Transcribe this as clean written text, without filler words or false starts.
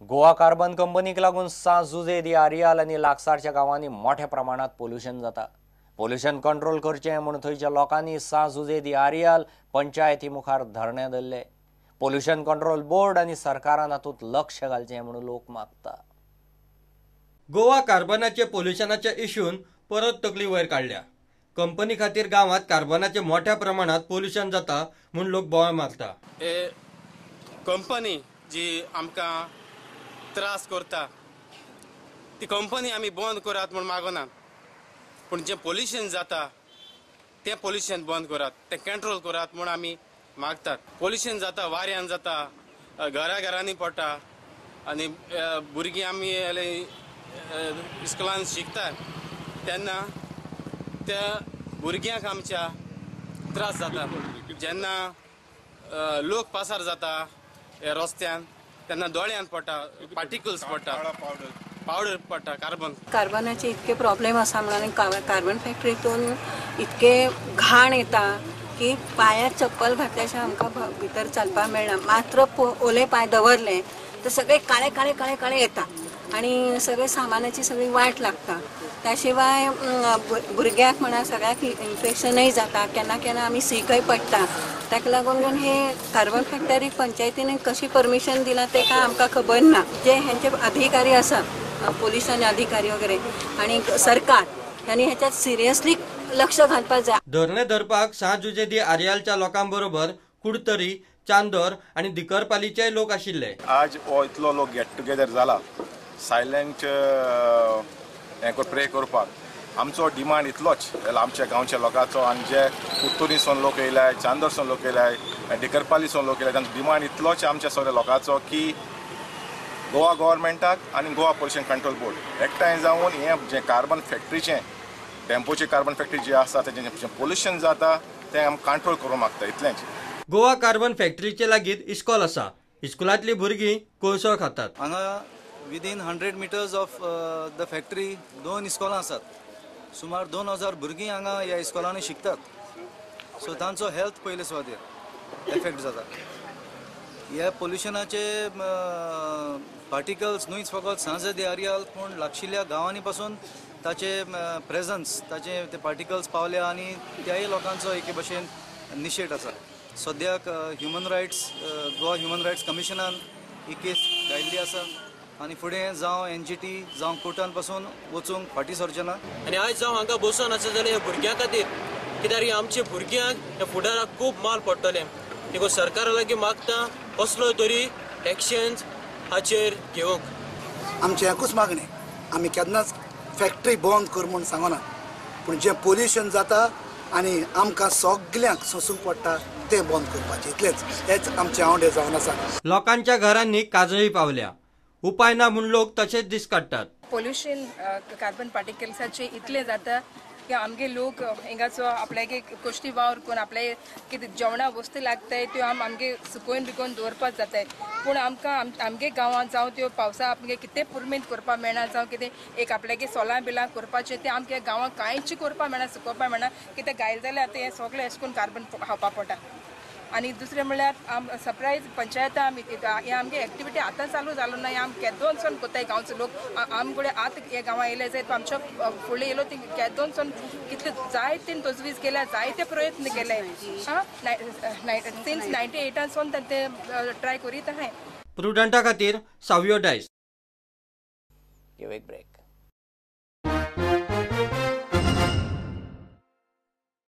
Goa carbon कंपनीक लागून सांज जुजे दियारियाल आनी लागसारच्या गांवांनी मोठ्या प्रमाणात पोल्युशन जाता। पोल्युशन कंट्रोल करचें म्हूण थंयच्या लोकांनी सांज जुजे दियारियाल पंचायती मुखार धरणे धरले। पोल्युशन कंट्रोल बोर्ड आनी सरकारान हातूंत लक्ष घालचें म्हूण लोक मागता। गोवा कार्बनाचे पोल्युशनाच्या इश्यून परत तकली वयर काढल्या। कंपनी खातीर गावात कार्बनाचे मोठ्या प्रमाणात पोल्युशन जाता म्हूण लोक बोवाळ मारता। कंपनी जी आमकां त्रास करता ती कंपनी आमी बंद करात म्हूण मागना, पूण जे पोल्युशन जाता तें पोल्युशन बंद करात, तें कंट्रोल करात म्हूण आमी मागतात। पोल्युशन जाता, वाऱ्यान जाता, घरांनी पडटा आनी भुरगीं आमी इस्कॉलान शिकता तेन्ना त्या भुरग्यांक आमच्या त्रास जाता। जेन्ना लोक पासार जाता रस्त्यान तेन्ना दोळ्यान पडटा, पार्टिकल्स पडटा, पावडर पडटा, कार्बनाचे इतके प्रॉब्लेम आसा म्हणून कार्बन फॅक्टरीतून इतके घाण येता की पायार चप्पल घातल्या शिवाय आमकां भितर चलपाक मेळना। मात्र ओले पाय दवरले तर सगळे काळे काळे काळे काळे येता आणि सगळे सामानाची सगळी वाट लागता। त्या शिवाय भुरग्यांक म्हणा सगळ्याक इन्फेक्शनय जाता, केन्ना केन्ना आमी सीकय पडटा। ताका लागून हे कार्बन फॅक्टरी पंचायतीने कशी परमिशन दिला ते काय आमकां खबर ना। जे हेंचे अधिकारी आसा, पोलिसांचे अधिकारी वगैरे आणि सरकार यांनी ह्याच्यात सिरियसली लक्ष घालपाक जाय। धरणे धरपाक सांजुजे दी आर्यालच्या लोकांबरोबर कुडतरी, चांदोर आणि दिकरपालीचे लोक आशिल्ले। आज इतलो लोक गेट टुगेदर जाला सायलेंट प्रे करपाक। आमचो डिमांड इतलोच आमच्या गांवच्या लोकांचो, आनी जे कुट्टुरीसून लोक येयल्याय, चांदोरसून लोक येयल्याय, दिकरपालीसून लोक येयल्याय, तांचो डिमांड इतलोच आमच्या सगळ्या लोकांचो की गोवा गव्हर्मेंटाक आनी गोवा पोल्युशन कंट्रोल बोर्ड एकठांय जावन हे जे कार्बन फॅक्टरीचें टेम्पोची कार्बन फॅक्टरी जी आसा तेजें पोल्युशन जाता तें आमकां कंट्रोल करूंक मागता, इतलेंच। गोवा कार्बन फॅक्टरीचे लागीं इस्कॉल आसा। इस्कॉलांतली भुरगीं कोळसो खातात। हांगा within 100 metres of the factory 2 इस्कॉलां आसात। सुमार 2000 भुरगीं हांगा ह्या इस्कॉलांनी शिकतात। सो तांचो हेल्थ पयले सुवातेर एफेक्ट जाता। ह्या पोल्युशनाचे पार्टिकल्स न्हूच फकत सांजे दियारियाल पूण लागशिल्ल्या गांवांनी पासून ताचे प्रेझन्स, ताचे ते पार्टिकल्स पावल्या आनी त्याय लोकांचो एके भशेन निशेध आसा। सद्याक गोवा ह्युमन रायट्स कमिशनान ही केस घायल्ली आसा आनी फुडें जावं एनजीटी जावं कोर्टान पासून वचूंक फाटीं सरचें ना। आनी आयज जावं हांगा बसून आसा जाल्यार ह्या भुरग्यां खातीर कित्याक आमच्या भुरग्यांक ह्या फुडाराक खूब माल पडटलें। देखून सरकारा लागीं मागता कसलो तरी एक्शन्स हाचेर घेवंक। आमचें एकूच मागणें, आमी केन्नाच फॅक्टरी बंद कर म्हूण सांगना, पूण जें पोल्युशन जाता आनी आमकां सगल्यांक सोंसूंक पडटा तें बंद करपाचें, इतलेंच हेच आमचें आवडे जावन आसा। लोकांच्या घरांनी काजळी पावल्या, उपाय ना म्हूण लोक तशेंच दीस काडटात। पोल्युशन कार्बन पार्टिकल्साचे इतले जाता की आमगे लोक हिंगाचो आपल्यागे गोश्टी वावर करून आपल्या कितें जेवणा वस्तू लागताय त्यो आमगे सुकोवन बिकोवन दवरपाक जाताय। पूण आमकां आमगे गांवांत जावं त्यो पावसा आमगे कितें पुरमेंत करपाक मेळना, जावं कितें एक आपल्यागे सोलां बिलां करपाचें तें आमगे गांवांत कांयच करपाक मेळना, सुकोवपाक मेळना। कितें गायले जाल्यार आतां हें सगळें अशें करून कार्बन खावपाक पडटा। आनी दुसरें म्हणल्यार सरप्रायज पंचायत हे आमगे एक्टिविटी आतां चालू जालो ना, आम केदोनसून कोताय गांवचो लोक आमकडे आतां हे गांवां येयले जायत आमच्या फुडें येयलो ती केदोनसून कितले जायते तजवीज केल्या, जायते प्रयत्न केले सिन्स 98 ते ट्राय करीत आहाय। प्रुडंटा खातीर सावयो डायस। एक ब्रेक।